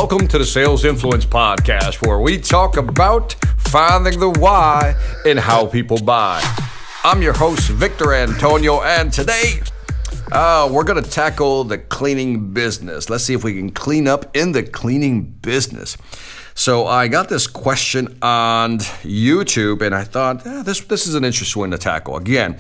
Welcome to the Sales Influence Podcast, where we talk about finding the why in how people buy. I'm your host, Victor Antonio, and today we're going to tackle the cleaning business. Let's see if we can clean up in the cleaning business. So I got this question on YouTube, and I thought this is an interesting one to tackle. Again,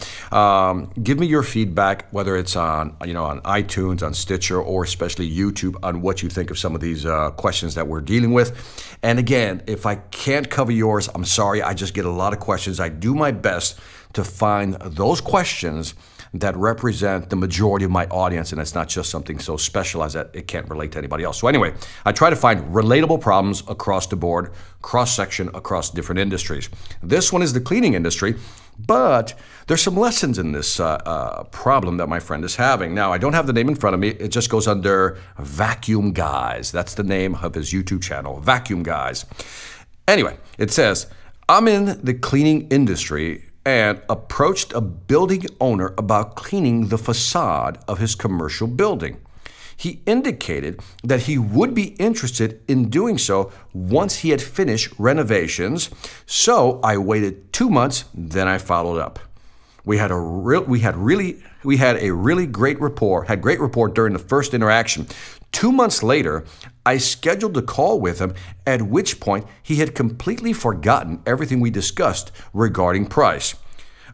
give me your feedback, whether it's on iTunes, on Stitcher, or especially YouTube, on what you think of some of these questions that we're dealing with. And again, if I can't cover yours, I'm sorry. I just get a lot of questions. I do my best to find those questions that represent the majority of my audience, and it's not just something so specialized that it can't relate to anybody else. So anyway, I try to find relatable problems across the board, cross-section across different industries. This one is the cleaning industry, but there's some lessons in this problem that my friend is having. Now, I don't have the name in front of me. It just goes under Vacuum Guys. That's the name of his YouTube channel, Vacuum Guys. Anyway, it says, I'm in the cleaning industry and approached a building owner about cleaning the facade of his commercial building. He indicated that he would be interested in doing so once he had finished renovations, so I waited 2 months, then I followed up. We had a really great rapport during the first interaction. 2 months later, I scheduled a call with him, at which point he had completely forgotten everything we discussed regarding price.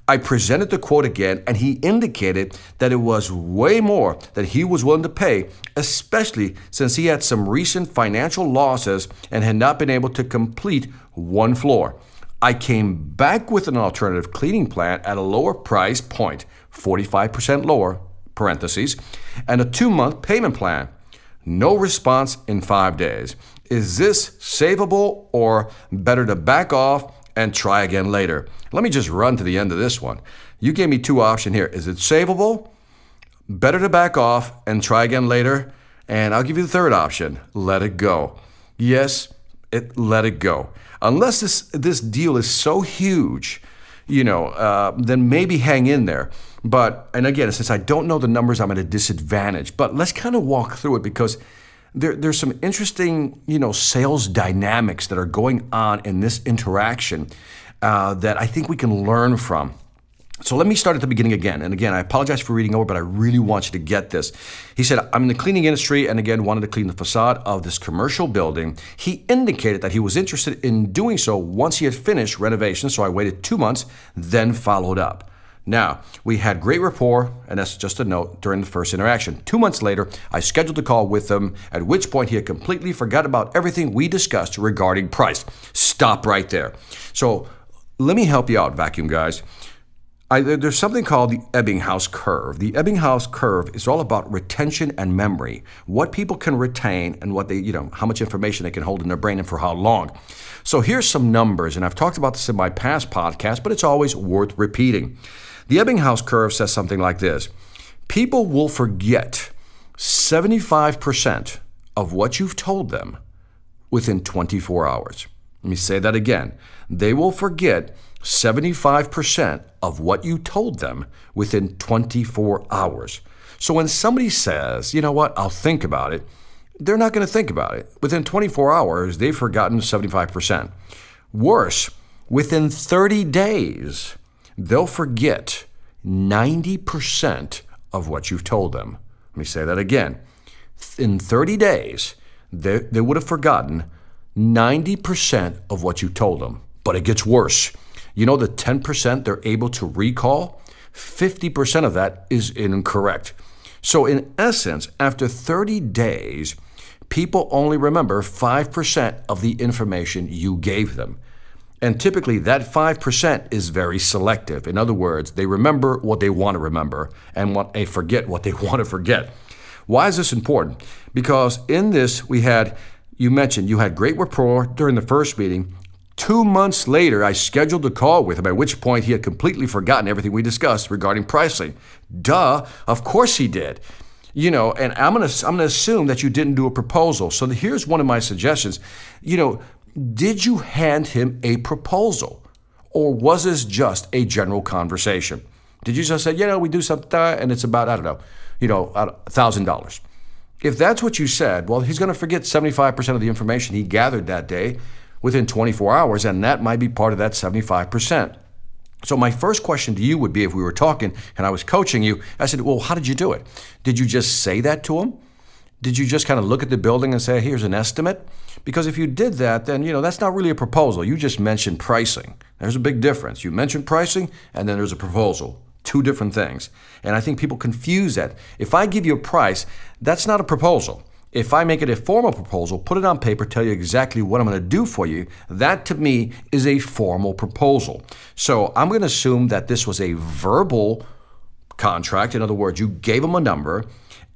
I presented the quote again, and he indicated that it was way more than he was willing to pay, especially since he had some recent financial losses and had not been able to complete one floor. I came back with an alternative cleaning plan at a lower price point, 45% lower, parentheses, and a 2-month payment plan. No response in 5 days. Is this savable or better to back off and try again later? Let me just run to the end of this one. You gave me two options here. Is it savable, better to back off and try again later? And I'll give you the third option. Let it go. Yes, let it go. Unless this deal is so huge, then maybe hang in there. And again, since I don't know the numbers, I'm at a disadvantage. But let's kind of walk through it because there's some interesting, sales dynamics that are going on in this interaction that I think we can learn from. So let me start at the beginning again. And again, I apologize for reading over, but I really want you to get this. He said, I'm in the cleaning industry and again wanted to clean the facade of this commercial building. He indicated that he was interested in doing so once he had finished renovations, so I waited 2 months, then followed up. Now, we had great rapport, and that's just a note, during the first interaction. 2 months later, I scheduled a call with him, at which point he had completely forgot about everything we discussed regarding price. Stop right there. So let me help you out, Vacuum Guys. There's something called the Ebbinghaus curve. The Ebbinghaus curve is all about retention and memory, what people can retain and what how much information they can hold in their brain and for how long. So here's some numbers, and I've talked about this in my past podcasts, but it's always worth repeating. The Ebbinghaus curve says something like this. People will forget 75% of what you've told them within 24 hours. Let me say that again. They will forget 75% of what you told them within 24 hours. So when somebody says, you know what, I'll think about it, they're not going to think about it. Within 24 hours, they've forgotten 75%. Worse, within 30 days, they'll forget 90% of what you've told them. Let me say that again. In 30 days, they would have forgotten 90% of what you told them. But it gets worse. You know the 10% they're able to recall? 50% of that is incorrect. So in essence, after 30 days, people only remember 5% of the information you gave them. And typically that 5% is very selective. In other words, they remember what they want to remember and they forget what they want to forget. Why is this important? Because in this, you mentioned you had great rapport during the first meeting. 2 months later, I scheduled a call with him, at which point he had completely forgotten everything we discussed regarding pricing. Duh, of course he did. And I'm gonna assume that you didn't do a proposal. So here's one of my suggestions. Did you hand him a proposal? Or was this just a general conversation? Did you just say, we do something and it's about, $1,000? If that's what you said, well, he's going to forget 75% of the information he gathered that day within 24 hours, and that might be part of that 75%. So my first question to you would be, if we were talking and I was coaching you, I said, well, how did you do it? Did you just say that to him? Did you just kind of look at the building and say, here's an estimate? Because if you did that, then, that's not really a proposal. You just mentioned pricing. There's a big difference. You mentioned pricing, and then there's a proposal. Two different things. And I think people confuse that. If I give you a price, that's not a proposal. If I make it a formal proposal, put it on paper, tell you exactly what I'm going to do for you, that to me is a formal proposal. So I'm going to assume that this was a verbal contract. In other words, you gave him a number.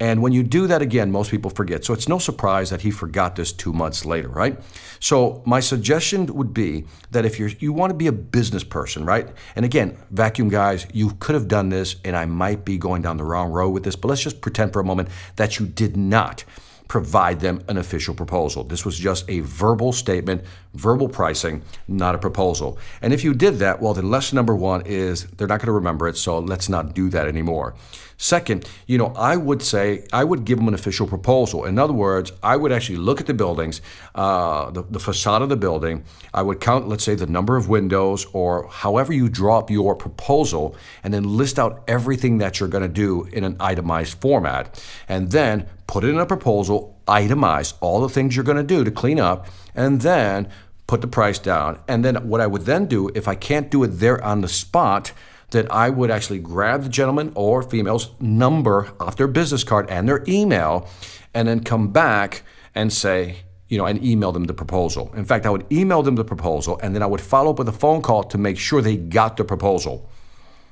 And when you do that again, most people forget. So it's no surprise that he forgot this 2 months later, right? So my suggestion would be that if you want to be a business person, right? And again, vacuum guys, you could have done this, and I might be going down the wrong road with this, but let's just pretend for a moment that you did not provide them an official proposal. This was just a verbal statement, verbal pricing, not a proposal. And if you did that, well, then lesson number one is they're not going to remember it, so let's not do that anymore. Second, I would say I would give them an official proposal. In other words, I would actually look at the buildings, the facade of the building. I would count, let's say, the number of windows, or however you draw up your proposal, and then list out everything that you're going to do in an itemized format. And then put it in a proposal, itemize all the things you're going to do to clean up, and then put the price down. And then what I would then do, if I can't do it there on the spot, that I would actually grab the gentleman or female's number off their business card and their email, and then come back and say, and email them the proposal. In fact, I would email them the proposal, and then I would follow up with a phone call to make sure they got the proposal.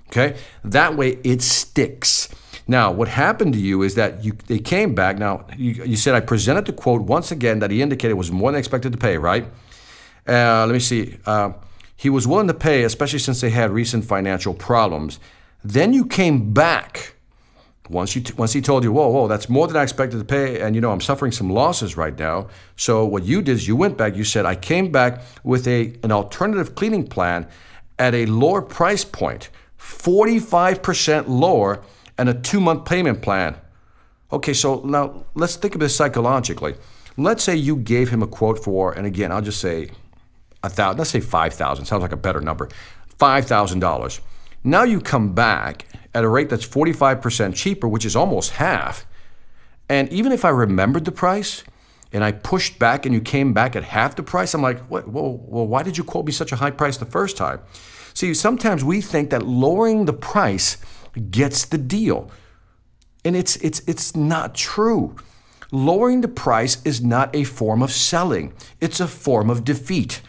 Okay? That way it sticks. Now, what happened to you is that they came back. Now, you said I presented the quote once again that he indicated was more than expected to pay, right? Let me see. He was willing to pay, especially since they had recent financial problems. Then you came back once he told you, whoa, that's more than I expected to pay, and I'm suffering some losses right now. So what you did is you went back. You said, I came back with an alternative cleaning plan at a lower price point, 45% lower, and a 2-month payment plan. Okay, so now let's think of this psychologically. Let's say you gave him a quote for, and again, I'll just say $1,000, let's say $5,000, sounds like a better number, $5,000. Now you come back at a rate that's 45% cheaper, which is almost half. And even if I remembered the price and I pushed back and you came back at half the price, I'm like, well, why did you quote me such a high price the first time? See, sometimes we think that lowering the price gets the deal. And it's not true. Lowering the price is not a form of selling. It's a form of defeat.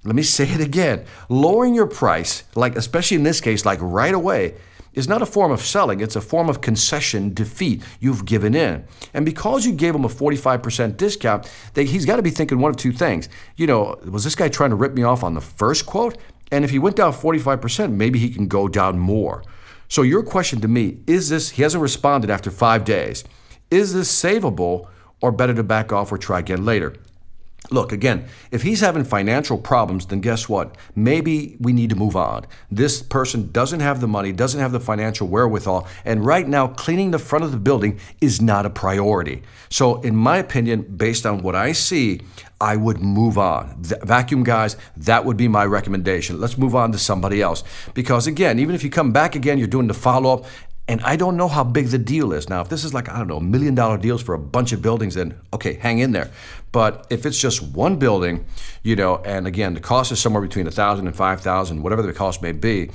Let me say it again. Lowering your price, especially in this case, right away, is not a form of selling. It's a form of concession, defeat. You've given in. And because you gave him a 45% discount, he's got to be thinking one of two things. Was this guy trying to rip me off on the first quote? And if he went down 45%, maybe he can go down more. So your question to me, he hasn't responded after 5 days. Is this savable, or better to back off or try again later? Look, again, if he's having financial problems, then guess what? Maybe we need to move on. This person doesn't have the money, doesn't have the financial wherewithal, and right now cleaning the front of the building is not a priority. So in my opinion, based on what I see, I would move on. Vacuum guys, that would be my recommendation. Let's move on to somebody else. Because again, even if you come back again, you're doing the follow-up, and I don't know how big the deal is. Now, if this is $1 million deals for a bunch of buildings, then okay, hang in there. But if it's just one building, and again, the cost is somewhere between $1,000 and $5,000, whatever the cost may be,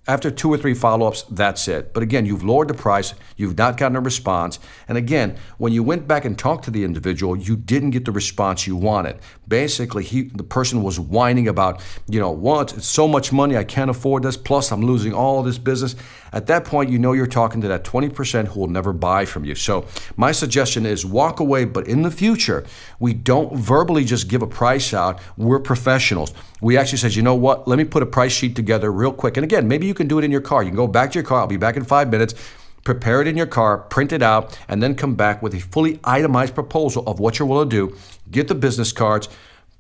after 2 or 3 follow-ups, that's it. But again, you've lowered the price, you've not gotten a response. And again, when you went back and talked to the individual, you didn't get the response you wanted. Basically, the person was whining about, it's so much money, I can't afford this, plus I'm losing all this business. At that point, you're talking to that 20% who will never buy from you. So my suggestion is walk away, but in the future, we don't verbally just give a price out. We're professionals. We actually said, you know what, let me put a price sheet together real quick. And again, maybe you can do it in your car. You can go back to your car. I'll be back in 5 minutes. Prepare it in your car, print it out, and then come back with a fully itemized proposal of what you're willing to do. Get the business cards.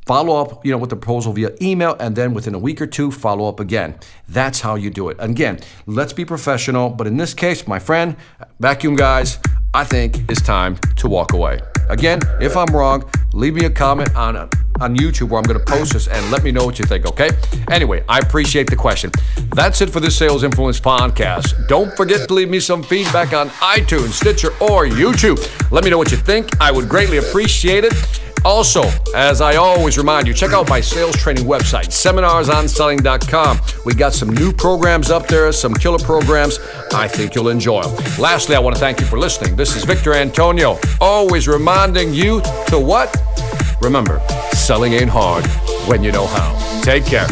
Follow up, with the proposal via email, and then within a week or 2, follow up again. That's how you do it. Again, let's be professional. But in this case, my friend, vacuum guys, I think it's time to walk away. Again, if I'm wrong, leave me a comment on YouTube where I'm going to post this and let me know what you think, okay? Anyway, I appreciate the question. That's it for this Sales Influence podcast. Don't forget to leave me some feedback on iTunes, Stitcher, or YouTube. Let me know what you think. I would greatly appreciate it. Also, as I always remind you, check out my sales training website, seminarsonselling.com. We got some new programs up there, some killer programs. I think you'll enjoy them. Lastly, I want to thank you for listening. This is Victor Antonio, always reminding you to what? Remember, selling ain't hard when you know how. Take care.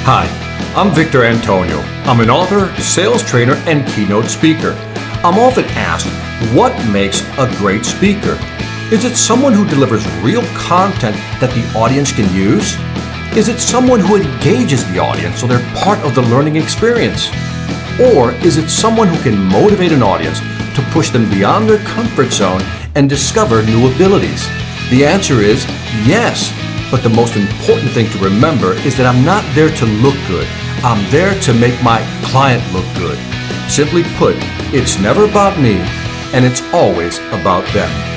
Hi, I'm Victor Antonio. I'm an author, sales trainer, and keynote speaker. I'm often asked, what makes a great speaker? Is it someone who delivers real content that the audience can use? Is it someone who engages the audience so they're part of the learning experience? Or is it someone who can motivate an audience to push them beyond their comfort zone and discover new abilities? The answer is yes. But the most important thing to remember is that I'm not there to look good. I'm there to make my client look good. Simply put, it's never about me, and it's always about them.